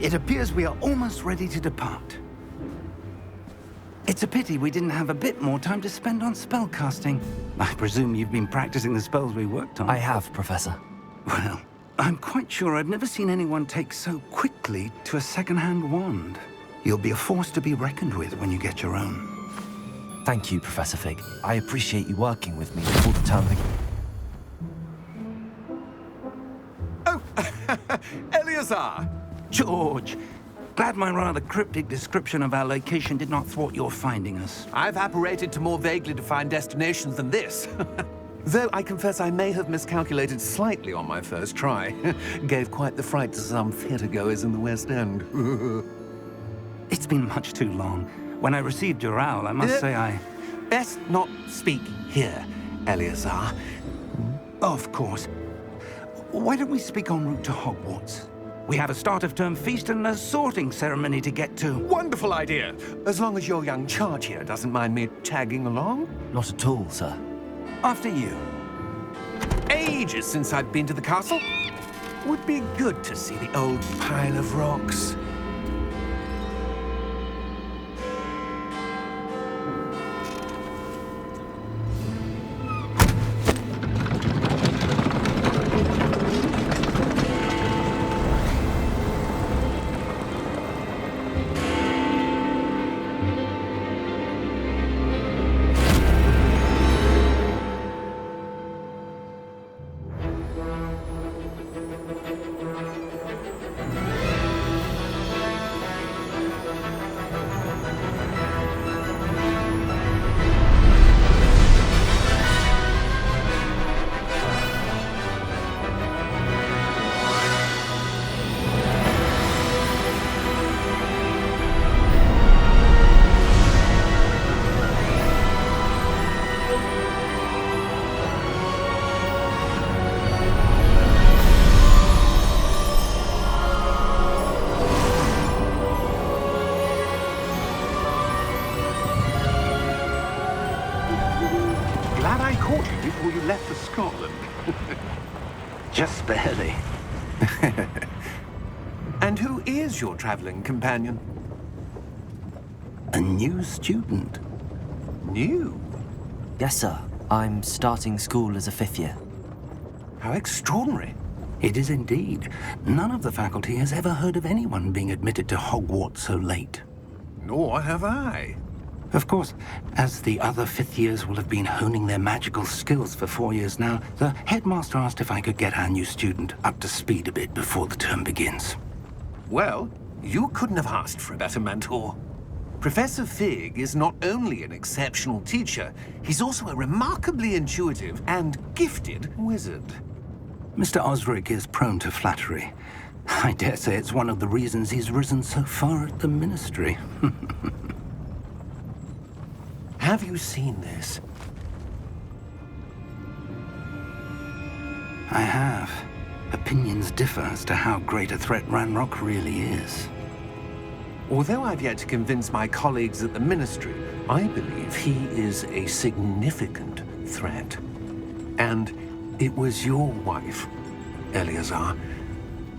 It appears we are almost ready to depart. It's a pity we didn't have a bit more time to spend on spellcasting. I presume you've been practicing the spells we worked on. I have, Professor. Well, I'm quite sure I've never seen anyone take so quickly to a second-hand wand. You'll be a force to be reckoned with when you get your own. Thank you, Professor Fig. I appreciate you working with me before the term begins. Oh, Eleazar! George! Glad my rather cryptic description of our location did not thwart your finding us. I've apparated to more vaguely defined destinations than this. Though I confess I may have miscalculated slightly on my first try. Gave quite the fright to some theatergoers in the West End. It's been much too long. When I received your owl, I must say I... Best not speak here, Eleazar. Of course. Why don't we speak en route to Hogwarts? We have a start-of-term feast and a sorting ceremony to get to. Wonderful idea! As long as your young charge here doesn't mind me tagging along. Not at all, sir. After you. Ages since I've been to the castle. Would be good to see the old pile of rocks. Before you left for Scotland. Just barely. And who is your traveling companion? A new student. New? Yes, sir. I'm starting school as a 5th year. How extraordinary. It is indeed. None of the faculty has ever heard of anyone being admitted to Hogwarts so late. Nor have I. Of course, as the other 5th years will have been honing their magical skills for 4 years now, the headmaster asked if I could get our new student up to speed a bit before the term begins. Well, you couldn't have asked for a better mentor. Professor Fig is not only an exceptional teacher, he's also a remarkably intuitive and gifted wizard. Mr. Osric is prone to flattery. I dare say it's one of the reasons he's risen so far at the Ministry. Have you seen this? I have. Opinions differ as to how great a threat Ranrock really is. Although I've yet to convince my colleagues at the Ministry, I believe he is a significant threat. And it was your wife, Eleazar,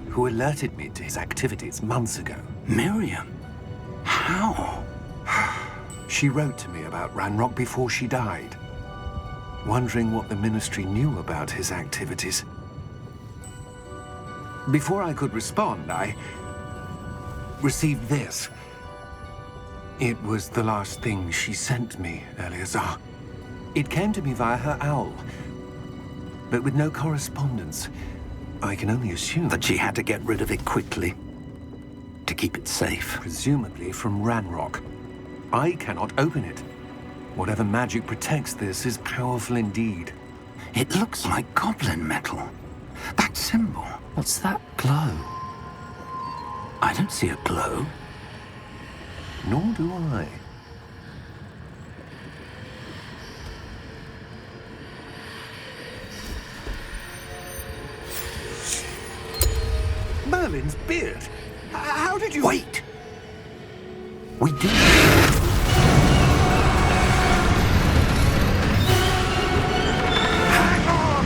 who alerted me to his activities months ago. Miriam? How? She wrote to me about Ranrock before she died, wondering what the Ministry knew about his activities. Before I could respond, I received this. It was the last thing she sent me, Eleazar. It came to me via her owl, but with no correspondence. I can only assume That she had to get rid of it quickly, to keep it safe. presumably from Ranrock. I cannot open it. Whatever magic protects this is powerful indeed. It looks like goblin metal. That symbol. What's that glow? I don't see a glow. Nor do I. Merlin's beard. How did you... Wait! We did. Hang on!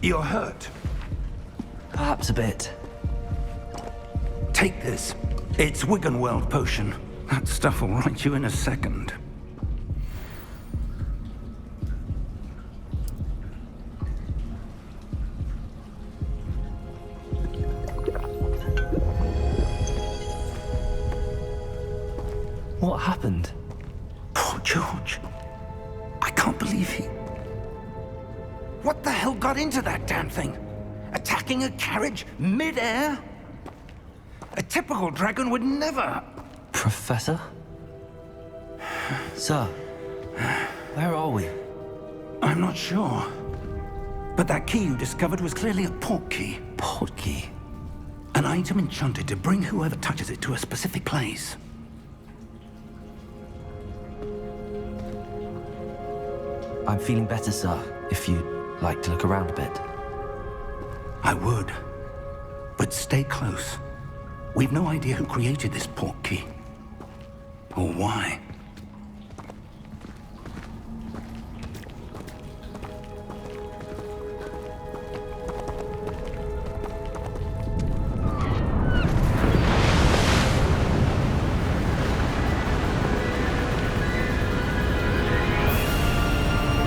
You're hurt. Perhaps a bit. Take this. It's Wiggenweld potion. That stuff will right you in a second. What happened? Poor George. I can't believe he... What the hell got into that damn thing? Attacking a carriage mid-air? A typical dragon would never... Professor? Sir, where are we? I'm not sure. But that key you discovered was clearly a port key. Port key? An item enchanted to bring whoever touches it to a specific place. I'm feeling better, sir, if you'd like to look around a bit. I would. But stay close. We've no idea who created this port key. Or why.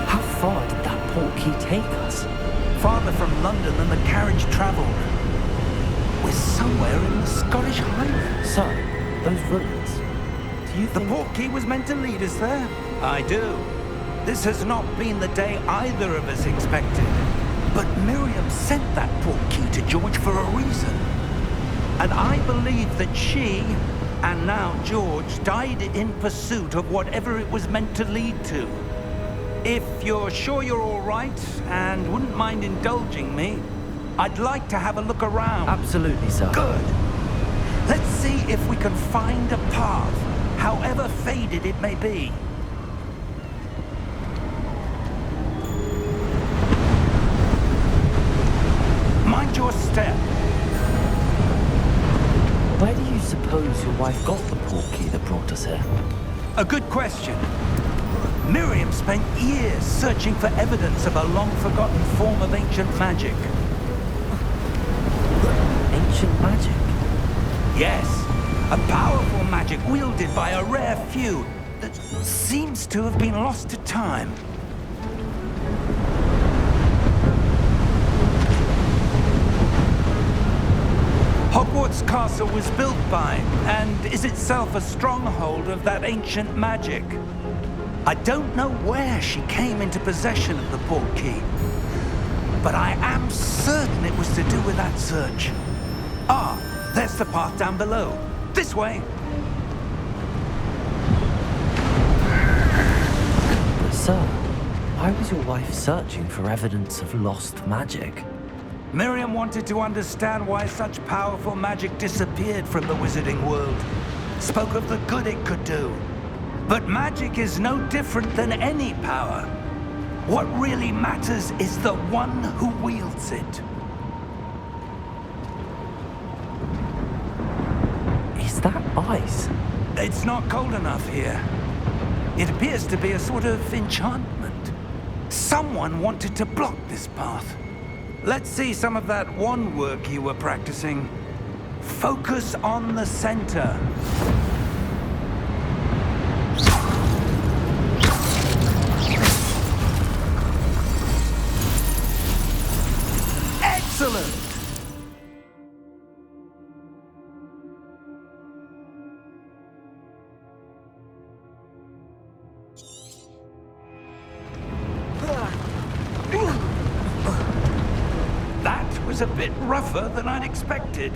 How far did that port key take us? Farther from London than the carriage traveled. We're somewhere in the Scottish Highlands. Sir, those ruins. Do you The think... port key was meant to lead us there? I do. This has not been the day either of us expected. But Miriam sent that port key to George for a reason. And I believe that she, and now George, died in pursuit of whatever it was meant to lead to. If you're sure you're all right, and wouldn't mind indulging me, I'd like to have a look around. Absolutely, sir. Good. Let's see if we can find a path, however faded it may be. Mind your step. Where do you suppose your wife got the port key that brought us here? A good question. Miriam spent years searching for evidence of a long-forgotten form of ancient magic. Ancient magic? Yes, a powerful magic wielded by a rare few that seems to have been lost to time. Hogwarts Castle was built by, and is itself a stronghold of that ancient magic. I don't know where she came into possession of the port key, but I am certain it was to do with that search. Ah, there's the path down below. This way. But sir, why was your wife searching for evidence of lost magic? Miriam wanted to understand why such powerful magic disappeared from the wizarding world. Spoke of the good it could do. But magic is no different than any power. What really matters is the one who wields it. Is that ice? It's not cold enough here. It appears to be a sort of enchantment. Someone wanted to block this path. Let's see some of that wand work you were practicing. Focus on the center. Excellent! That was a bit rougher than I'd expected.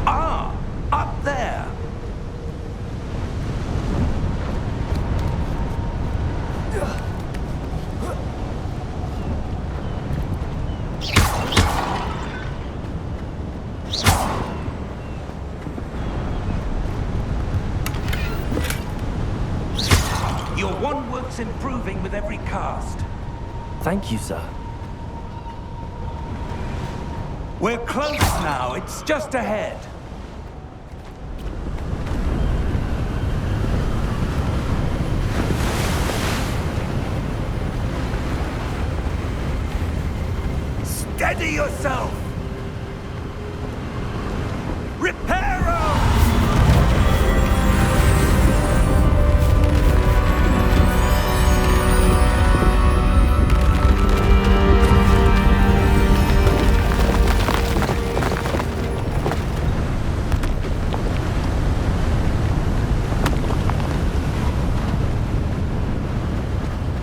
Ah, up there. Your wand work's improving with every cast. Thank you, sir. We're close now. It's just ahead. Steady yourself! Reparo!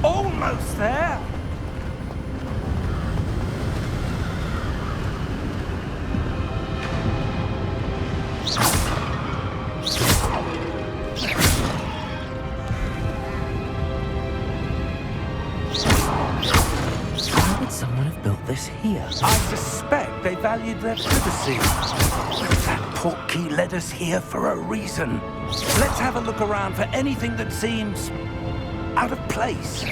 Almost there! Why would someone have built this here? I suspect they valued their privacy. That portkey led us here for a reason. Let's have a look around for anything that seems out of place.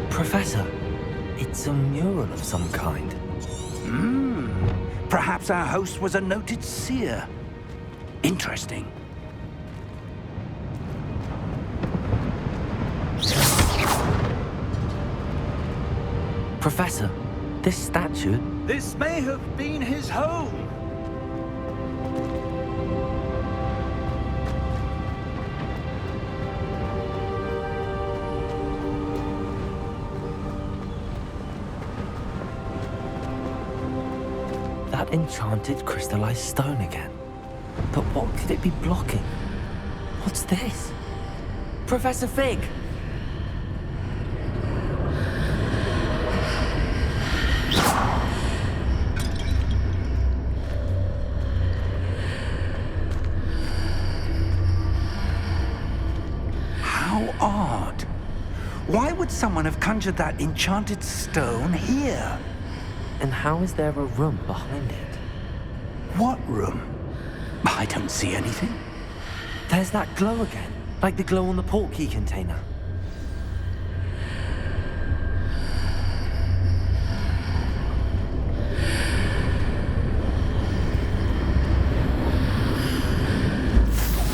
Professor, it's a mural of some kind. Perhaps our host was a noted seer. Interesting. Professor, this statue... This may have been his home. That enchanted crystallized stone again. But what could it be blocking? What's this? Professor Fig! How odd. Why would someone have conjured that enchanted stone here? And how is there a room behind it? What room? I don't see anything. There's that glow again, like the glow on the portkey container.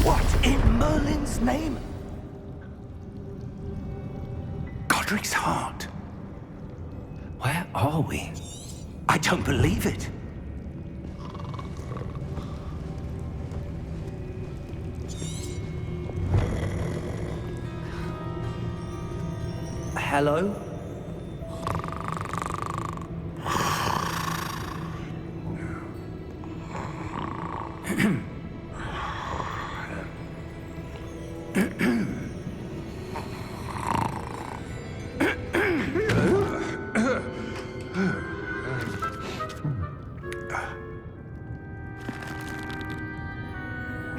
What in Merlin's name? Godric's heart. Where are we? I don't believe it. Hello?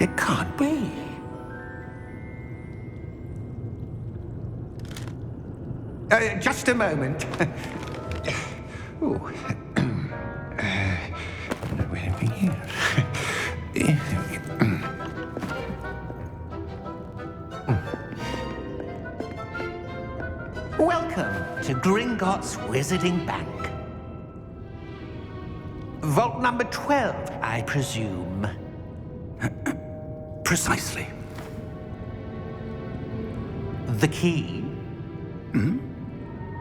It can't be. Just a moment. Ooh. Anything here? Welcome to Gringotts Wizarding Bank. Vault number 12, I presume. Precisely. The key?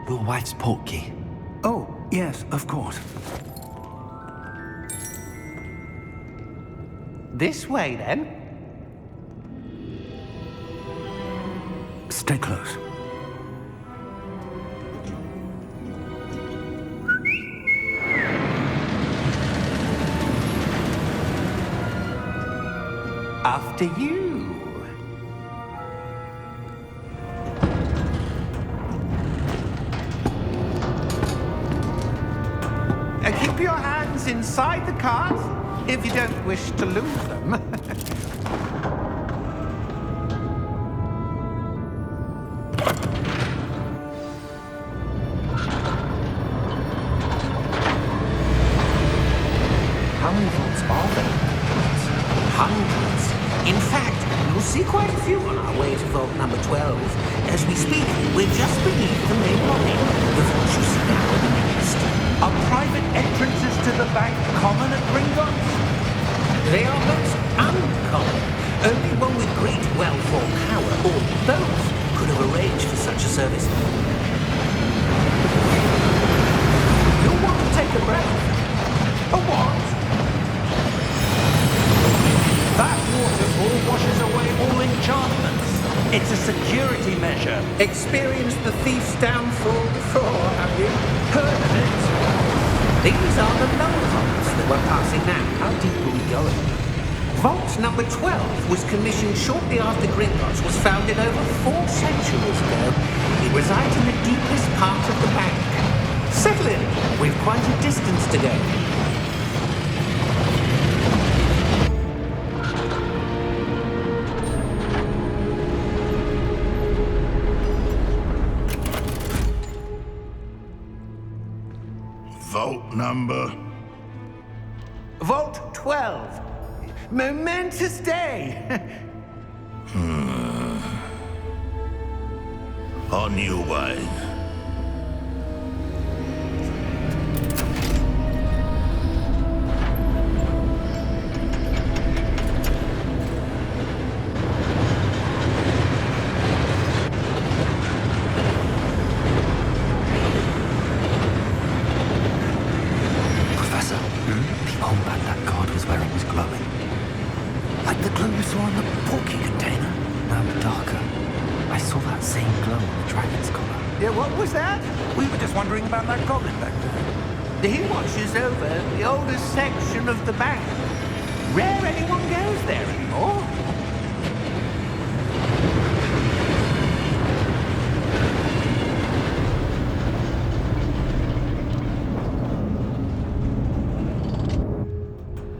Your wife's portkey. Oh, yes, of course. This way, then. Stay close. After you. Keep your hands inside the cart if you don't wish to lose them. see quite a few on our way to vault number 12. As we speak, we're just beneath the main lobby. The vault you see now in the east. Are private entrances to the bank common at Gringotts? They are most uncommon. Only one with great wealth or power, or both, could have arranged for such a service. You'll want to take a breath. A what? That waterfall washes away all enchantments. It's a security measure. Experienced the thief's downfall before, have you? Heard of it? These are the lower vaults that we're passing now. How deep are we going? Vault number 12 was commissioned shortly after Gringotts was founded over 4 centuries ago. It resides in the deepest part of the bank. Settle in. We've quite a distance to go. Vault number. Vault 12. Momentous day. On your way. Professor, the armband that guard was wearing was glowing. Like the glow you saw in the porky container? No, darker. I saw that same glow on the dragon's collar. Yeah, what was that? We were just wondering about that goblin back there. He watches over the oldest section of the bank. Rare anyone goes there anymore.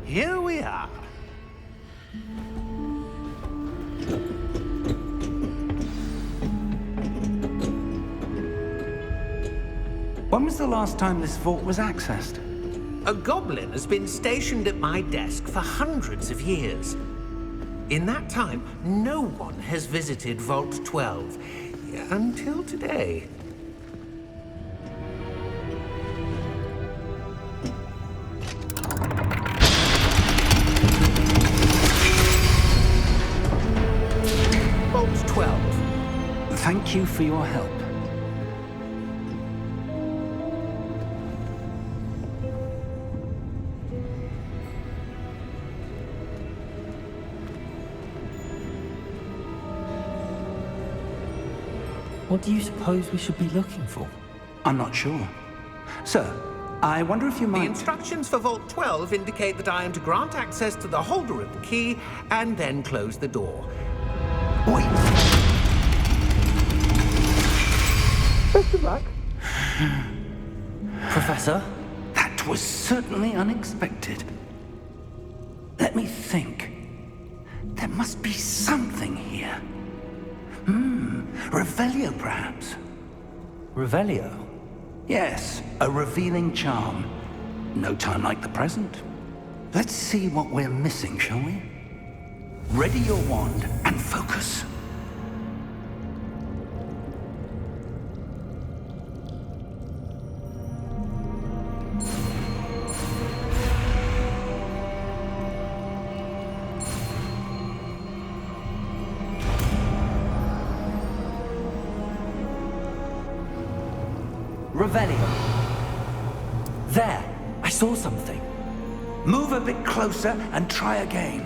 Here we are. When was the last time this vault was accessed? A goblin has been stationed at my desk for hundreds of years. In that time, no one has visited Vault 12 until today. Vault 12. Thank you for your help. What do you suppose we should be looking for? I'm not sure. Sir, I wonder if you The might... instructions for Vault 12 indicate that I am to grant access to the holder of the key and then close the door. Wait. Professor? That was certainly unexpected. Let me think. There must be something here. Revelio, perhaps? Revelio? Yes, a revealing charm. No time like the present. Let's see what we're missing, shall we? Ready your wand and focus. Revelio. There! I saw something. Move a bit closer and try again.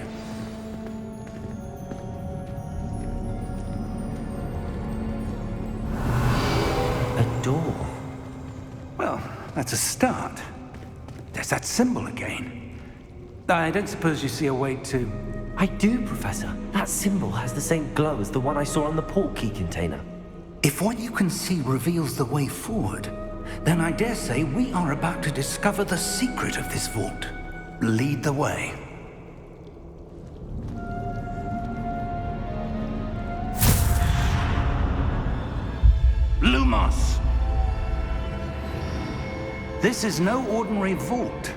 A door. Well, that's a start. There's that symbol again. I don't suppose you see a way to... I do, Professor. That symbol has the same glow as the one I saw on the port key container. If what you can see reveals the way forward, then I dare say we are about to discover the secret of this vault. Lead the way. Lumos! This is no ordinary vault.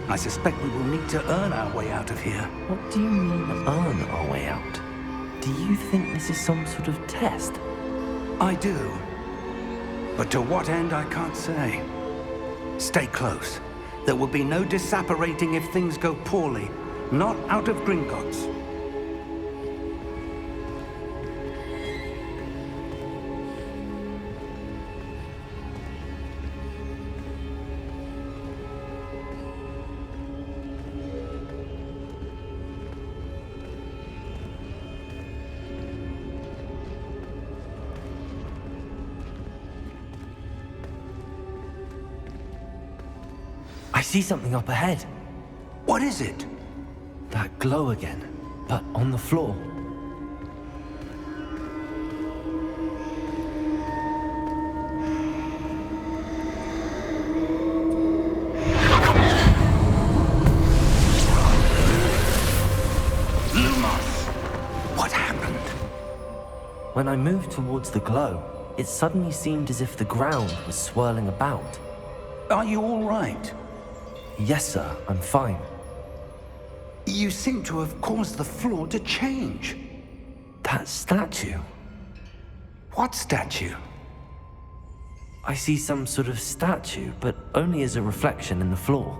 I suspect we will need to earn our way out of here. What do you mean, earn our way out? Do you think this is some sort of test? I do. But to what end, I can't say. Stay close. There will be no disapparating if things go poorly. Not out of Gringotts. I see something up ahead. What is it? That glow again, but on the floor. Lumos! What happened? When I moved towards the glow, it suddenly seemed as if the ground was swirling about. Are you all right? Yes, sir, I'm fine. You seem to have caused the floor to change. That statue. What statue? I see some sort of statue, but only as a reflection in the floor.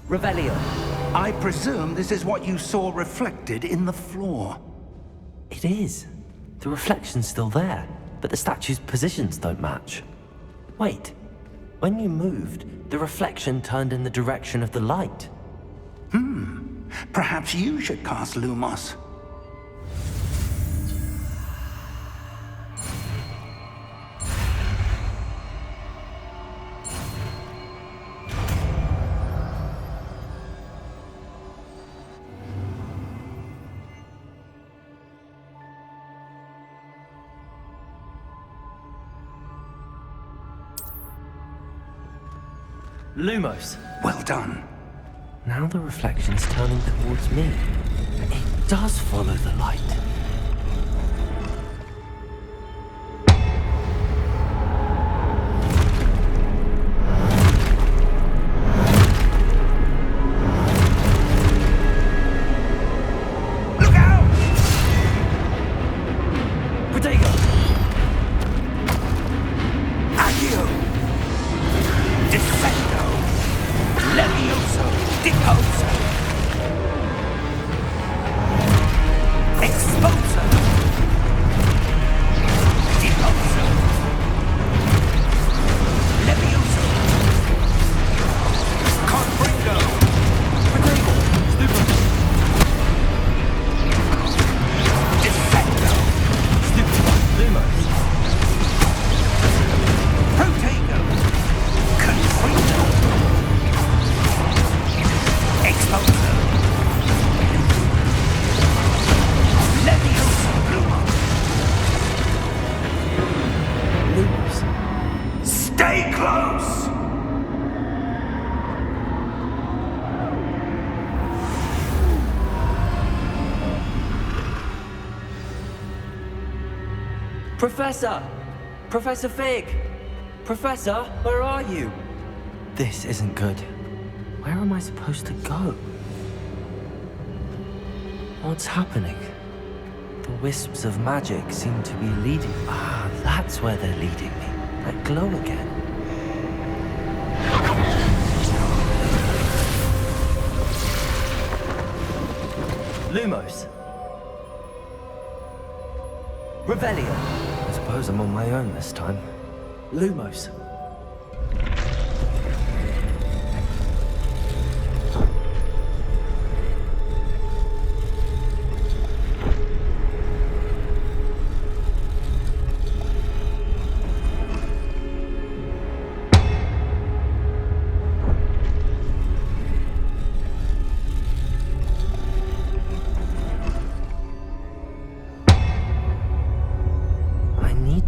Revelio. I presume this is what you saw reflected in the floor. It is. The reflection's still there, but the statue's positions don't match. Wait. When you moved, the reflection turned in the direction of the light. Perhaps you should cast Lumos. Lumos. Well done. Now the reflection's turning towards me. It does follow the light. Look out! Protego! Accio! Descendo! Levioso! Deposo! Exposo! Deposo! Levioso! Confringo! Protego! Stupid! Descendo! Stupid one! Lumos! Protego! Confringo! Exposo! Levioso! Lumos! Stay close! Professor! Professor Fig! Professor, where are you? This isn't good. Where am I supposed to go? What's happening? The wisps of magic seem to be leading... Ah, that's where they're leading me. That glow again. Lumos. Revelio. I suppose I'm on my own this time. Lumos.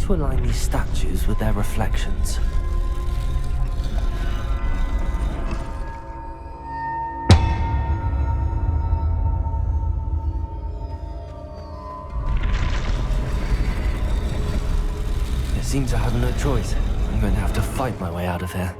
To align these statues with their reflections. It seems I have no choice. I'm going to have to fight my way out of here.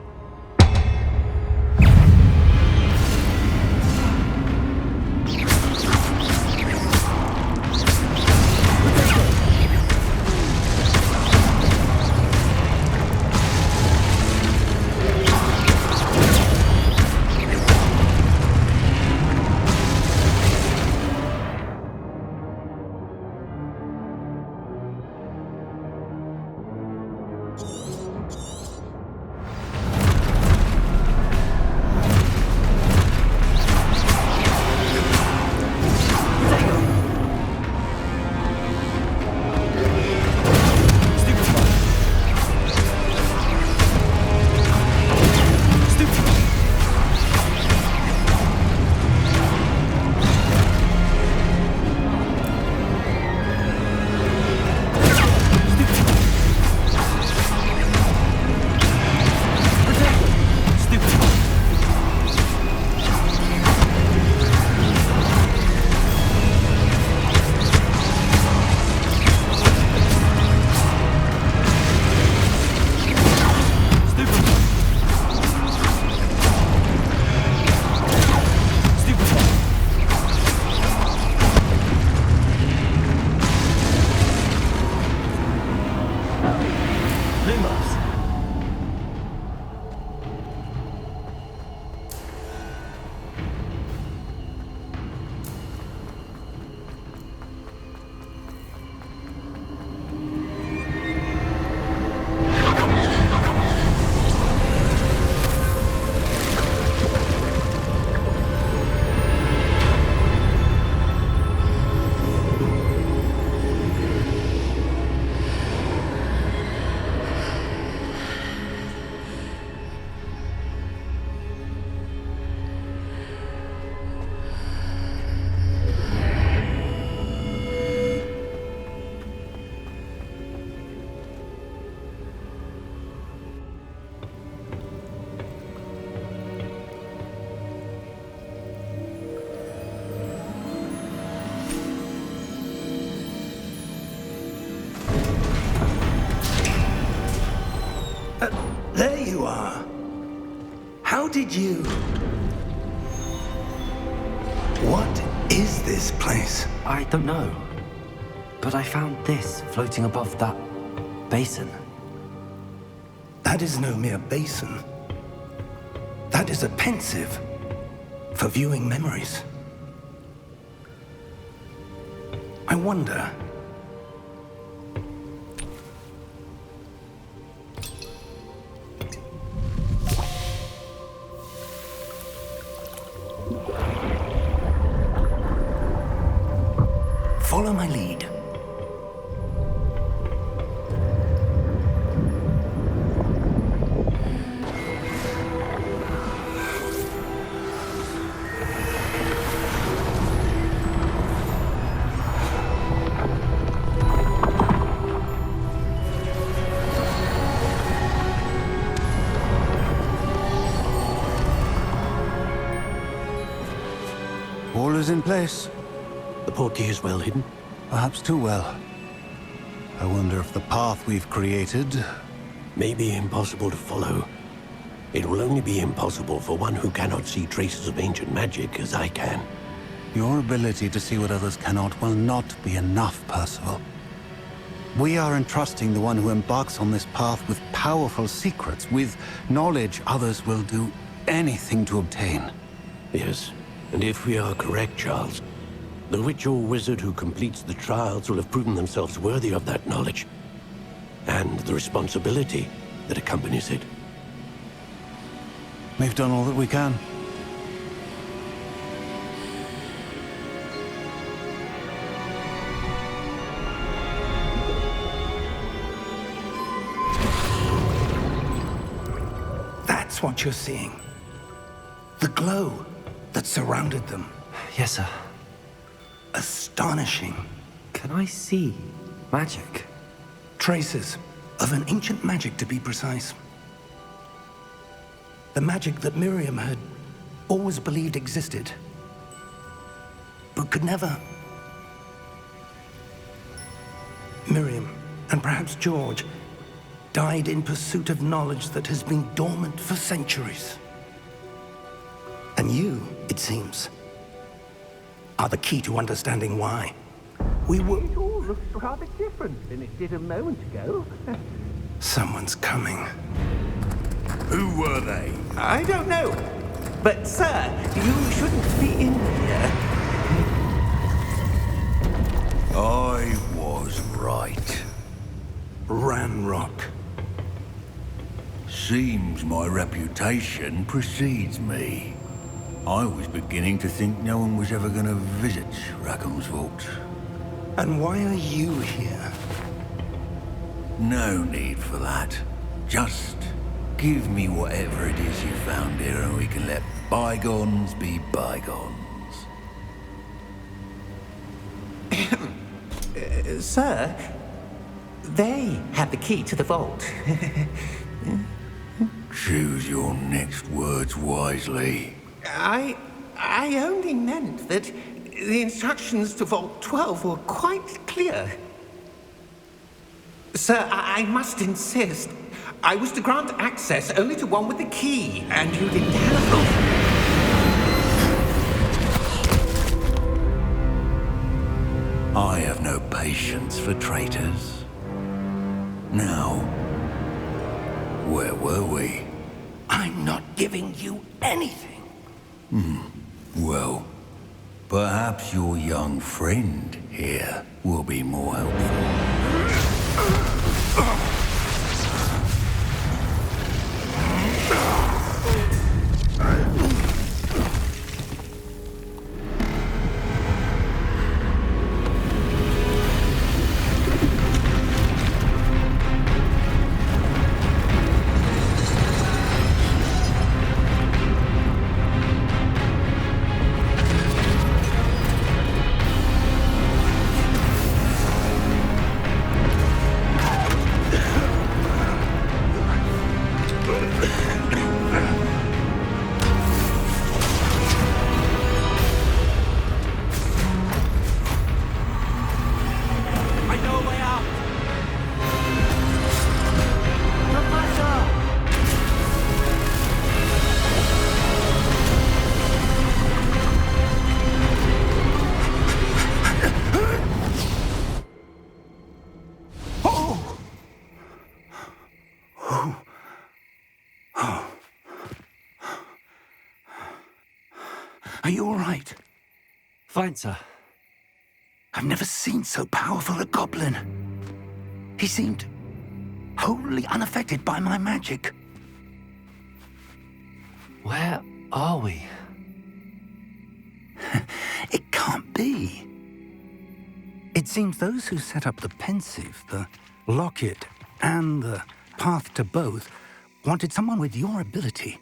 There you are. How did you... What is this place? I don't know. But I found this floating above that basin. That is no mere basin. That is a pensive for viewing memories. I wonder... Follow my lead. All is in place. The portkey is well hidden. Perhaps too well. I wonder if the path we've created... May be impossible to follow. It will only be impossible for one who cannot see traces of ancient magic as I can. Your ability to see what others cannot will not be enough, Percival. We are entrusting the one who embarks on this path with powerful secrets, with knowledge others will do anything to obtain. Yes, and if we are correct, Charles, the witch or wizard who completes the trials will have proven themselves worthy of that knowledge, and the responsibility that accompanies it. We've done all that we can. That's what you're seeing. The glow that surrounded them. Yes, sir. Astonishing. Can I see magic? Traces of an ancient magic, to be precise. The magic that Miriam had always believed existed, but could never. Miriam, and perhaps George, died in pursuit of knowledge that has been dormant for centuries. And you, it seems, are the key to understanding why. We were... It all looks rather different than it did a moment ago. Someone's coming. Who were they? I don't know. But, sir, you shouldn't be in here. I was right. Ranrock. Seems my reputation precedes me. I was beginning to think no one was ever going to visit Rackham's vault. And why are you here? No need for that. Just give me whatever it is you found here and we can let bygones be bygones. Sir, they had the key to the vault. Choose your next words wisely. I only meant that the instructions to Vault 12 were quite clear. Sir, I must insist. I was to grant access only to one with the key, and you didn't have them. I have no patience for traitors. Now, where were we? I'm not giving you anything. Well, perhaps your young friend here will be more helpful. Are you all right? Fine, sir. I've never seen so powerful a goblin. He seemed wholly unaffected by my magic. Where are we? It can't be. It seems those who set up the pensive, the locket, and the path to both wanted someone with your ability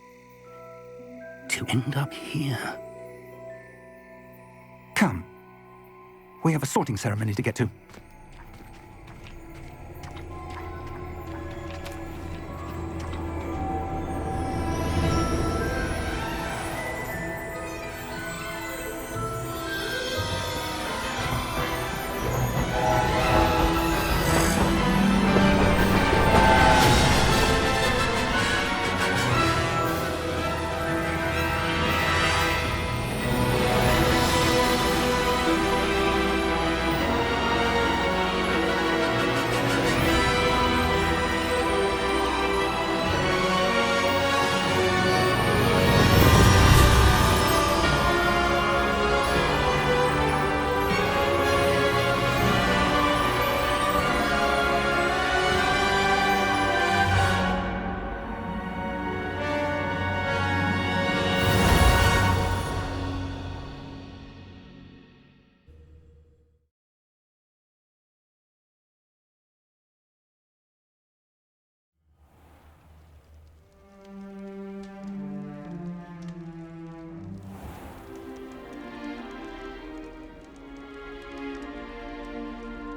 to end up here. Come. We have a sorting ceremony to get to.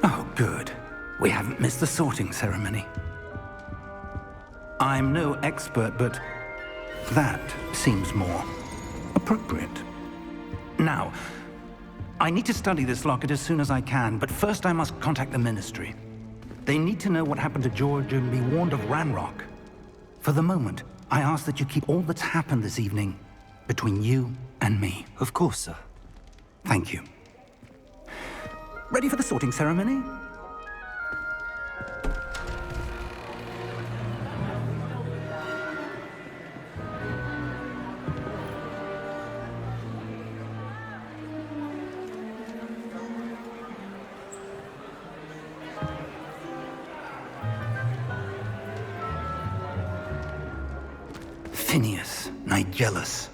Oh, good. We haven't missed the sorting ceremony. I'm no expert, but that seems more appropriate. Now, I need to study this locket as soon as I can, but first I must contact the Ministry. They need to know what happened to George and be warned of Ranrock. For the moment, I ask that you keep all that's happened this evening between you and me. Of course, sir. Thank you. Ready for the sorting ceremony? Phineas, Nigellus,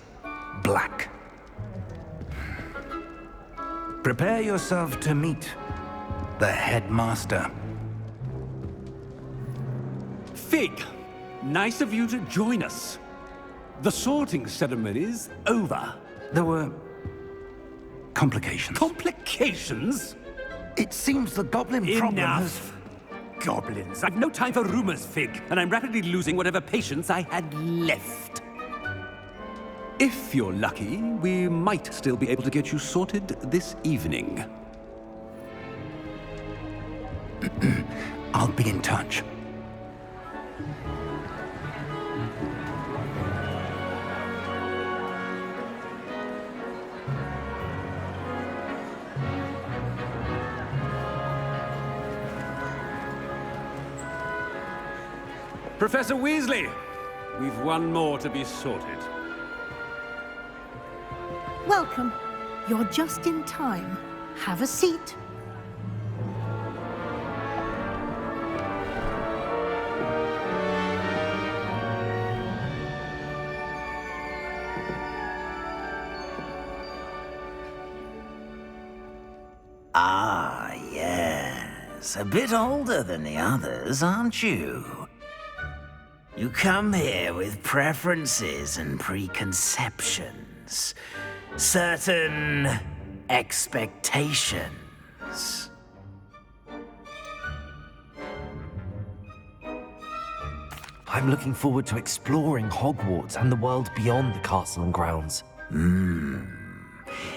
Black. Prepare yourself to meet the headmaster. Fig, nice of you to join us. The sorting ceremony's over. There were complications. Complications? It seems the goblin problem has... Enough! Goblins. I've no time for rumors, Fig, and I'm rapidly losing whatever patience I had left. If you're lucky, we might still be able to get you sorted this evening. I'll be in touch. Professor Weasley, we've one more to be sorted. Welcome. You're just in time. Have a seat. Ah, yes. A bit older than the others, aren't you? You come here with preferences and preconceptions. Certain expectations. I'm looking forward to exploring Hogwarts and the world beyond the castle and grounds.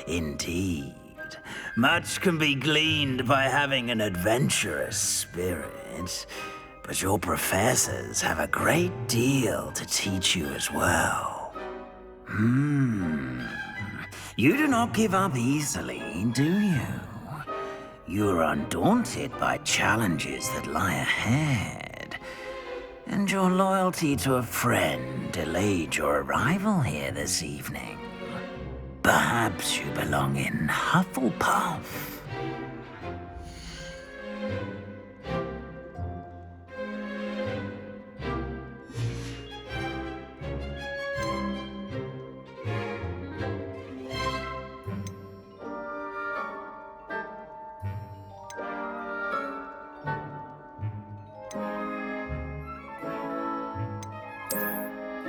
Indeed. Much can be gleaned by having an adventurous spirit, but your professors have a great deal to teach you as well. You do not give up easily, do you? You are undaunted by challenges that lie ahead. And your loyalty to a friend delayed your arrival here this evening. Perhaps you belong in Hufflepuff.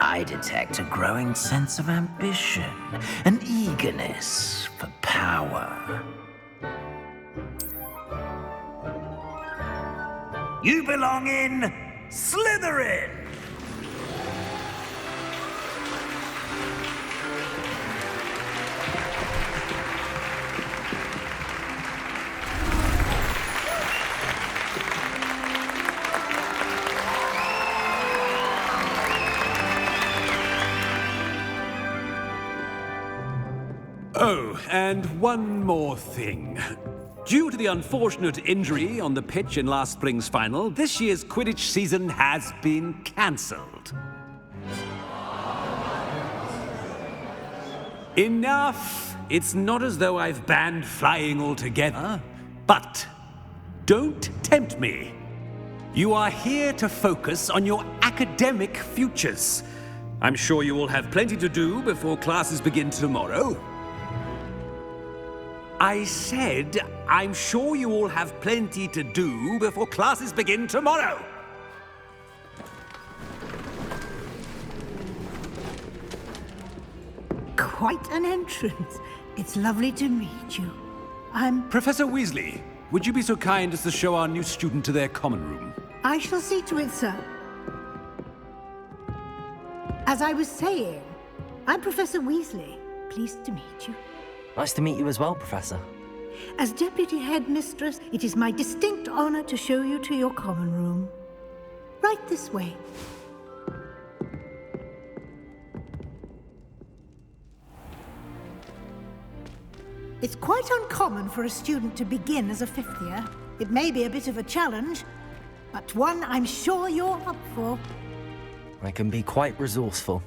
I detect a growing sense of ambition, an eagerness for power. You belong in Slytherin! Oh, and one more thing. Due to the unfortunate injury on the pitch in last spring's final, this year's Quidditch season has been cancelled. Enough! It's not as though I've banned flying altogether, but don't tempt me. You are here to focus on your academic futures. I'm sure you will have plenty to do before classes begin tomorrow. I said, I'm sure you all have plenty to do before classes begin tomorrow. Quite an entrance. It's lovely to meet you. Professor Weasley, would you be so kind as to show our new student to their common room? I shall see to it, sir. As I was saying, I'm Professor Weasley. Pleased to meet you. Nice to meet you as well, Professor. As Deputy Headmistress, it is my distinct honor to show you to your common room. Right this way. It's quite uncommon for a student to begin as a fifth year. It may be a bit of a challenge, but one I'm sure you're up for. I can be quite resourceful.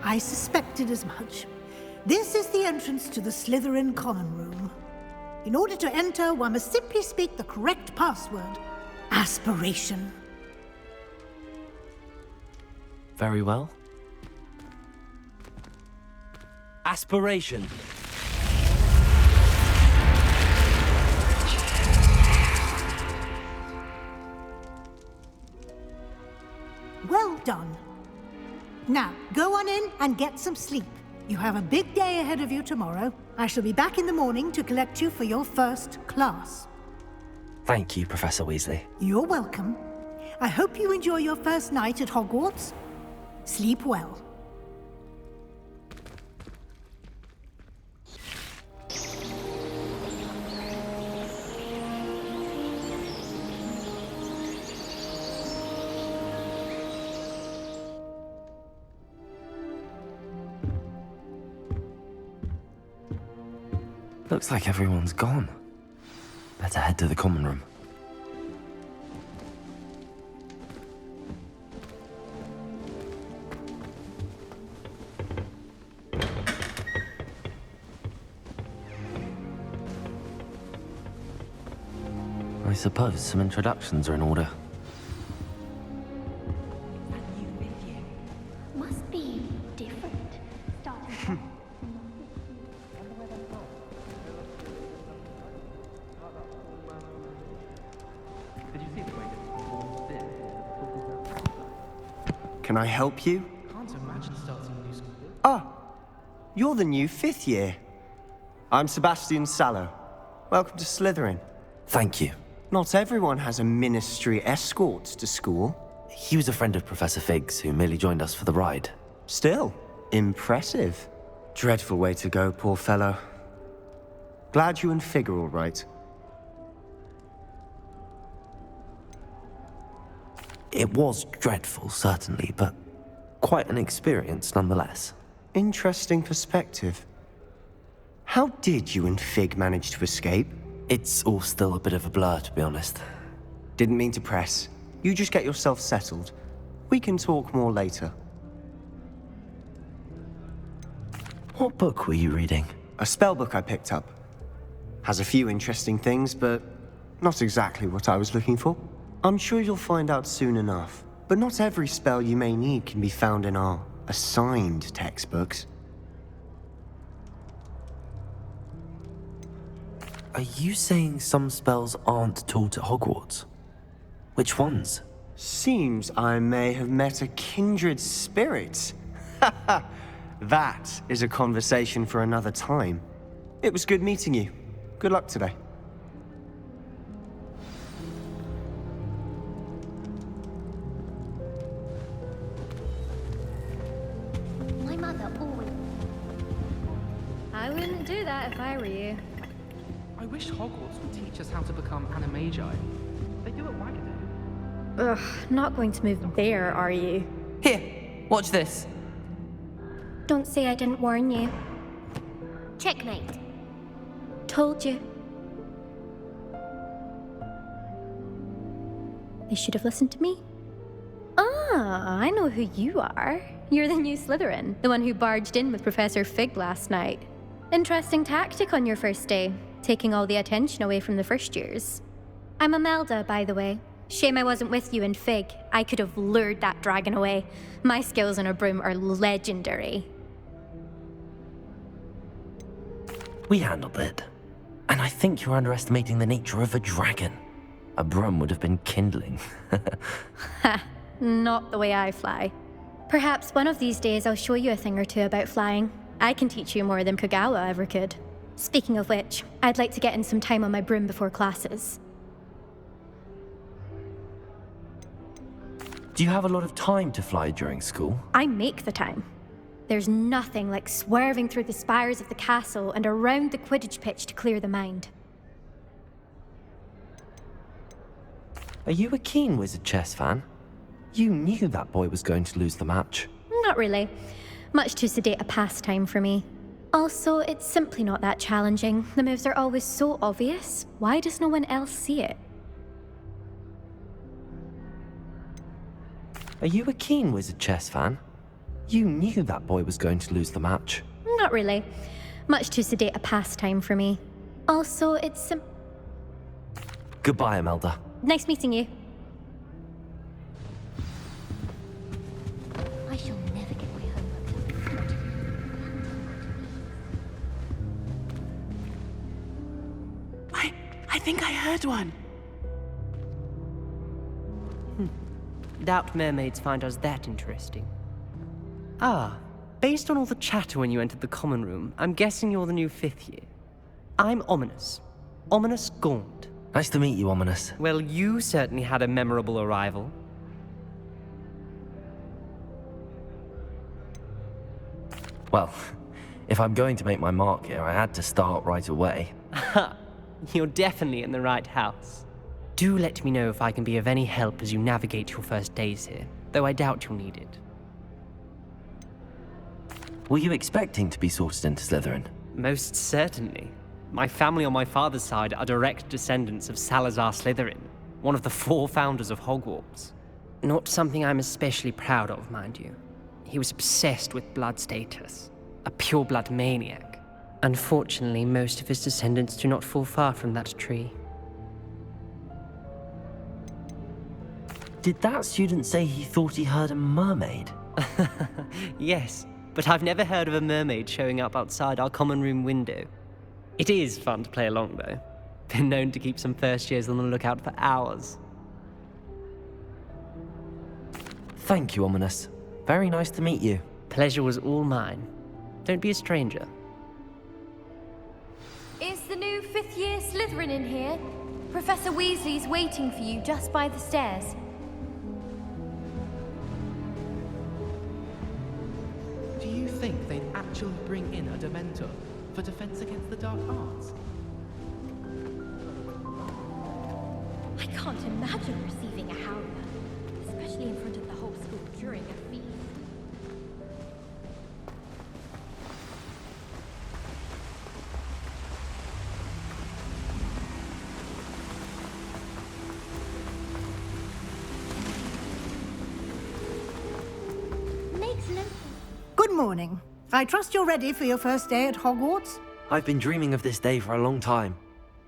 I suspected as much. This is the entrance to the Slytherin common room. In order to enter, one must simply speak the correct password. Aspiration. Very well. Aspiration. Well done. Now, go on in and get some sleep. You have a big day ahead of you tomorrow. I shall be back in the morning to collect you for your first class. Thank you, Professor Weasley. You're welcome. I hope you enjoy your first night at Hogwarts. Sleep well. Looks like everyone's gone. Better head to the common room. I suppose some introductions are in order. Must be different. Starting Can I help you? Can't imagine starting a new school. Ah, you're the new fifth year. I'm Sebastian Sallow. Welcome to Slytherin. Thank you. Not everyone has a ministry escort to school. He was a friend of Professor Fig's who merely joined us for the ride. Still, impressive. Dreadful way to go, poor fellow. Glad you and Fig are all right. It was dreadful, certainly, but quite an experience nonetheless. Interesting perspective. How did you and Fig manage to escape? It's all still a bit of a blur, to be honest. Didn't mean to press. You just get yourself settled. We can talk more later. What book were you reading? A spell book I picked up. Has a few interesting things, but not exactly what I was looking for. I'm sure you'll find out soon enough. But not every spell you may need can be found in our assigned textbooks. Are you saying some spells aren't taught at Hogwarts? Which ones? Seems I may have met a kindred spirit. That is a conversation for another time. It was good meeting you. Good luck today. my mother always. I wouldn't do that if I were you. I wish Hogwarts would teach us how to become animagi. They do at Wagadu. Ugh, not going to move there, are you? Here, watch this. Don't say I didn't warn you. Checkmate. Told you. They should have listened to me. Ah, I know who you are. You're the new Slytherin, the one who barged in with Professor Fig last night. Interesting tactic on your first day, taking all the attention away from the first years. I'm Imelda, by the way. Shame I wasn't with you in Fig. I could have lured that dragon away. My skills on a broom are legendary. We handled it. And I think you're underestimating the nature of a dragon. A broom would have been kindling. Ha, not the way I fly. Perhaps one of these days I'll show you a thing or two about flying. I can teach you more than Kogawa ever could. Speaking of which, I'd like to get in some time on my broom before classes. Do you have a lot of time to fly during school? I make the time. There's nothing like swerving through the spires of the castle and around the Quidditch pitch to clear the mind. Are you a keen Wizard chess fan? You knew that boy was going to lose the match. Not really. Much too sedate a pastime for me. Also, it's simply not that challenging. The moves are always so obvious. Why does no one else see it? Are you a keen Wizard chess fan? You knew that boy was going to lose the match. Not really. Much too sedate a pastime for me. Also, it's Goodbye, Imelda. nice meeting you. I shall never get my homework done. I think I heard one. Doubt mermaids find us that interesting. Ah, based on all the chatter when you entered the common room, I'm guessing you're the new 5th year. I'm Ominous. Ominous Gaunt. Nice to meet you, Ominous. Well, you certainly had a memorable arrival. Well, if I'm going to make my mark here, I had to start right away. Ha! You're definitely in the right house. Do let me know if I can be of any help as you navigate your first days here, though I doubt you'll need it. Were you expecting to be sorted into Slytherin? Most certainly. My family on my father's side are direct descendants of Salazar Slytherin, one of the 4 founders of Hogwarts. Not something I'm especially proud of, mind you. He was obsessed with blood status, a pure-blood maniac. Unfortunately, most of his descendants do not fall far from that tree. Did that student say he thought he heard a mermaid? Yes, but I've never heard of a mermaid showing up outside our common room window. It is fun to play along, though. Been known to keep some first years on the lookout for hours. Thank you, Ominous. Very nice to meet you. Pleasure was all mine. Don't be a stranger. Is the new 5th year Slytherin in here? Professor Weasley's waiting for you just by the stairs. Do you think they'd actually bring in a Dementor for defense against the dark arts? I can't imagine receiving a howler, especially in front of the whole school during a feast. Good morning. I trust you're ready for your first day at Hogwarts? I've been dreaming of this day for a long time.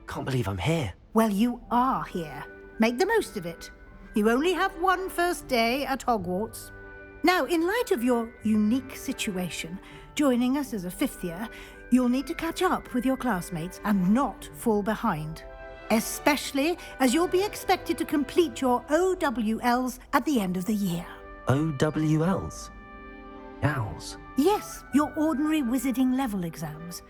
Can't believe I'm here. Well, you are here. Make the most of it. You only have one first day at Hogwarts. Now, in light of your unique situation, joining us as a 5th year, you'll need to catch up with your classmates and not fall behind. Especially as you'll be expected to complete your OWLs at the end of the year. OWLs? Owls? Yes, your ordinary wizarding level exams.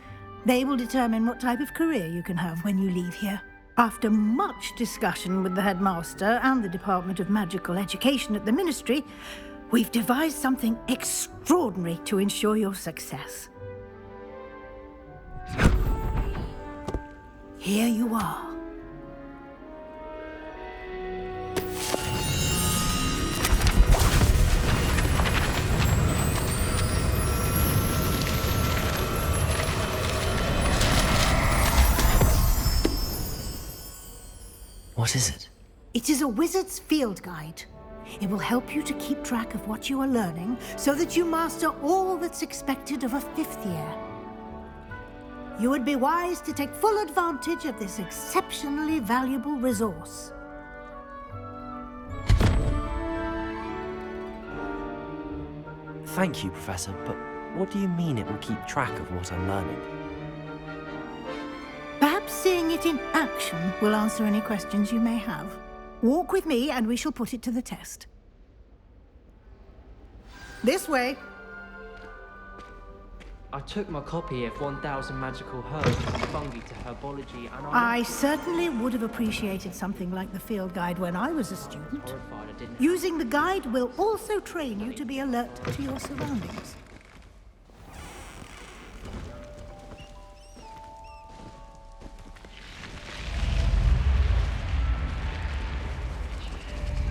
They will determine what type of career you can have when you leave here. After much discussion with the headmaster and the Department of Magical Education at the Ministry, we've devised something extraordinary to ensure your success. Here you are. What is it? It is a wizard's field guide. It will help you to keep track of what you are learning so that you master all that's expected of a 5th year. You would be wise to take full advantage of this exceptionally valuable resource. Thank you, Professor, but what do you mean it will keep track of what I'm learning? Perhaps seeing it in action will answer any questions you may have. Walk with me and we shall put it to the test. This way. I took my copy of 1000 Magical Herbs and Fungi to Herbology and I certainly would have appreciated something like the field guide when I was a student. Using the guide will also train you to be alert to your surroundings.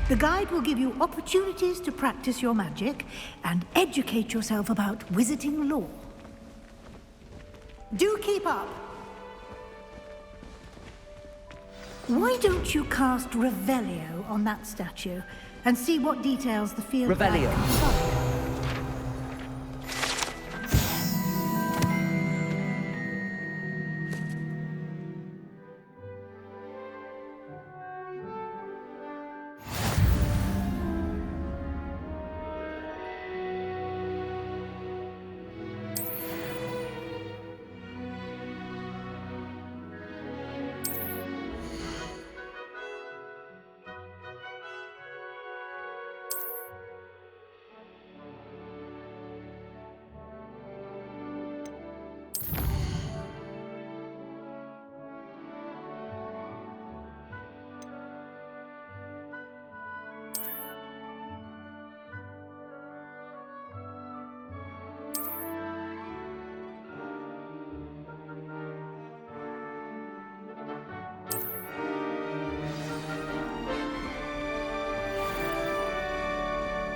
The guide will give you opportunities to practice your magic and educate yourself about wizarding lore. Do keep up. Why don't you cast Revelio on that statue and see what details the field Revelio. guide can provide?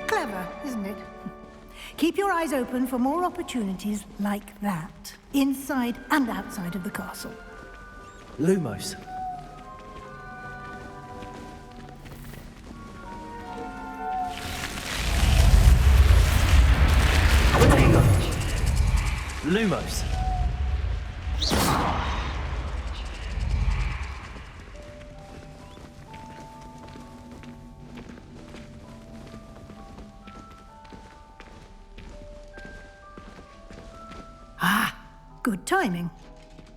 Clever, isn't it? Keep your eyes open for more opportunities like that, inside and outside of the castle. Lumos. Lumos. Good timing.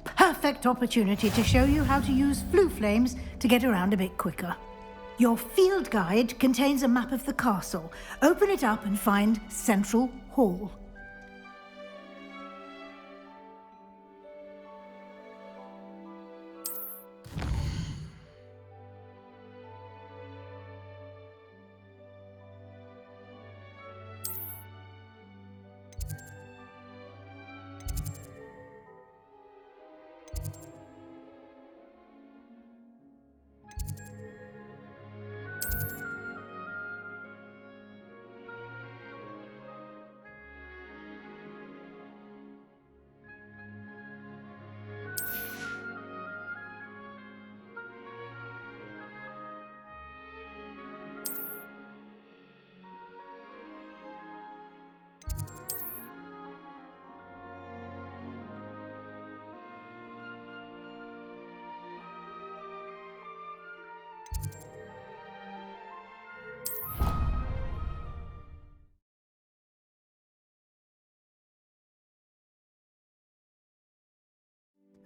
Perfect opportunity to show you how to use flue flames to get around a bit quicker. Your field guide contains a map of the castle. Open it up and find Central Hall.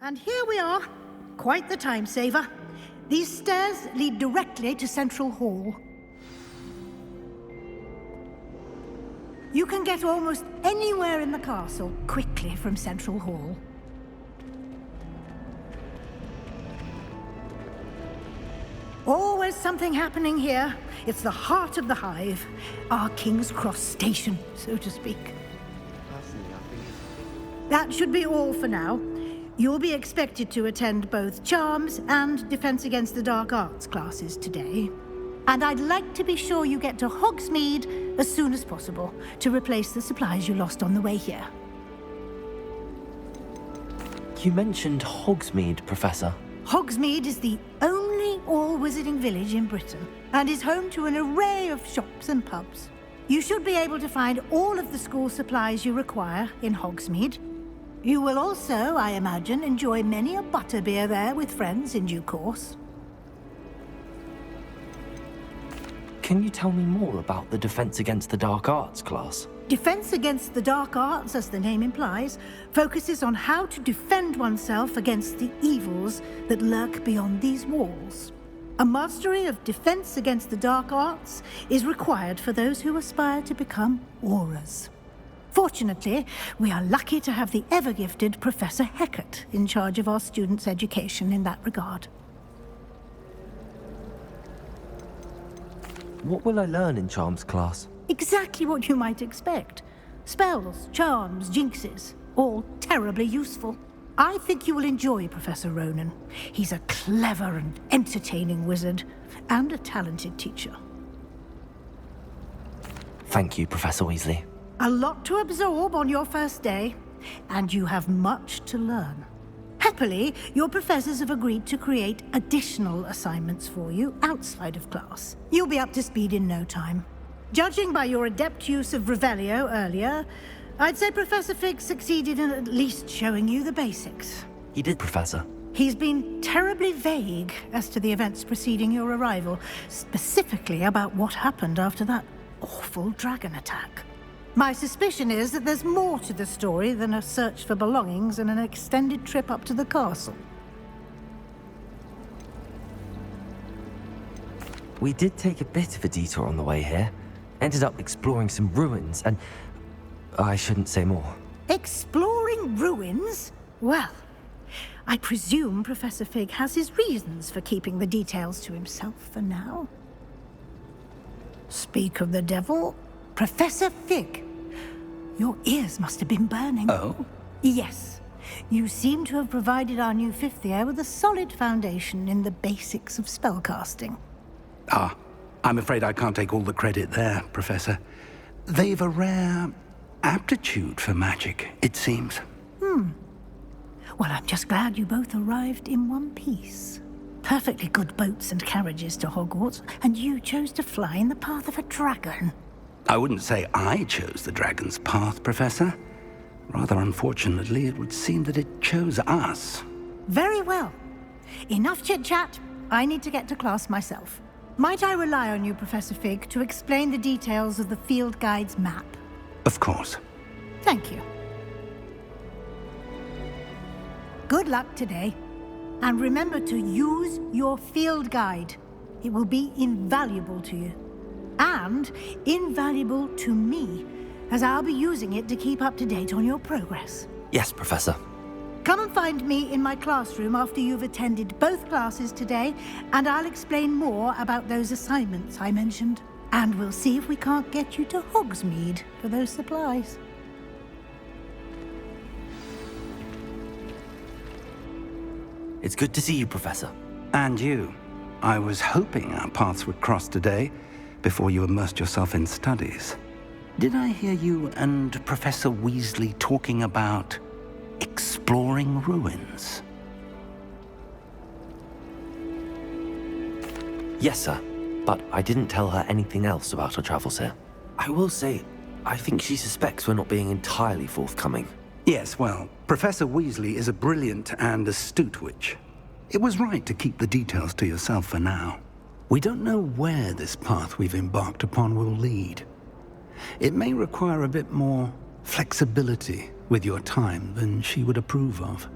And here we are. Quite the time saver. These stairs lead directly to Central Hall. You can get almost anywhere in the castle quickly from Central Hall. Always something happening here. It's the heart of the hive. Our King's Cross station, so to speak. That should be all for now. You'll be expected to attend both Charms and Defense Against the Dark Arts classes today. And I'd like to be sure you get to Hogsmeade as soon as possible to replace the supplies you lost on the way here. You mentioned Hogsmeade, Professor. Hogsmeade is the only all-wizarding village in Britain and is home to an array of shops and pubs. You should be able to find all of the school supplies you require in Hogsmeade. You will also, I imagine, enjoy many a butterbeer there with friends in due course. Can you tell me more about the Defense Against the Dark Arts class? Defense Against the Dark Arts, as the name implies, focuses on how to defend oneself against the evils that lurk beyond these walls. A mastery of Defense Against the Dark Arts is required for those who aspire to become auras. Fortunately, we are lucky to have the ever-gifted Professor Hecat in charge of our students' education in that regard. What will I learn in Charms class? Exactly what you might expect. Spells, charms, jinxes, all terribly useful. I think you will enjoy Professor Ronan. He's a clever and entertaining wizard, and a talented teacher. Thank you, Professor Weasley. A lot to absorb on your first day, and you have much to learn. Happily, your professors have agreed to create additional assignments for you outside of class. You'll be up to speed in no time. Judging by your adept use of Revelio earlier, I'd say Professor Fig succeeded in at least showing you the basics. He did, Professor. He's been terribly vague as to the events preceding your arrival, specifically about what happened after that awful dragon attack. My suspicion is that there's more to the story than a search for belongings and an extended trip up to the castle. We did take a bit of a detour on the way here. Ended up exploring some ruins, and I shouldn't say more. Exploring ruins? Well, I presume Professor Fig has his reasons for keeping the details to himself for now. Speak of the devil, Professor Fig. Your ears must have been burning. Oh? Yes. You seem to have provided our new fifth year with a solid foundation in the basics of spellcasting. Ah, I'm afraid I can't take all the credit there, Professor. They've a rare aptitude for magic, it seems. Well, I'm just glad you both arrived in one piece. Perfectly good boats and carriages to Hogwarts, and you chose to fly in the path of a dragon. I wouldn't say I chose the dragon's path, Professor. Rather unfortunately, it would seem that it chose us. Very well. Enough chit-chat. I need to get to class myself. Might I rely on you, Professor Fig, to explain the details of the field guide's map? Of course. Thank you. Good luck today. And remember to use your field guide. It will be invaluable to you. And invaluable to me, as I'll be using it to keep up to date on your progress. Yes, Professor. Come and find me in my classroom after you've attended both classes today, and I'll explain more about those assignments I mentioned. And we'll see if we can't get you to Hogsmeade for those supplies. It's good to see you, Professor. And you. I was hoping our paths would cross today, before you immersed yourself in studies. Did I hear you and Professor Weasley talking about exploring ruins? Yes, sir. But I didn't tell her anything else about our travels here. I will say, I think she suspects we're not being entirely forthcoming. Yes, well, Professor Weasley is a brilliant and astute witch. It was right to keep the details to yourself for now. We don't know where this path we've embarked upon will lead. It may require a bit more flexibility with your time than she would approve of.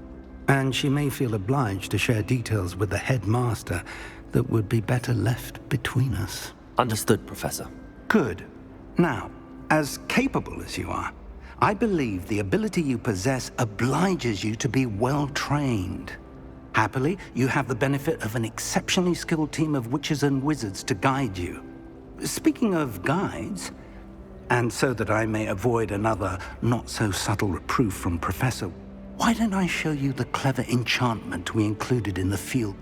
And she may feel obliged to share details with the headmaster that would be better left between us. Understood, Professor. Good. Now, as capable as you are, I believe the ability you possess obliges you to be well-trained. Happily, you have the benefit of an exceptionally skilled team of witches and wizards to guide you. Speaking of guides, and so that I may avoid another not-so-subtle reproof from Professor, why don't I show you the clever enchantment we included in the field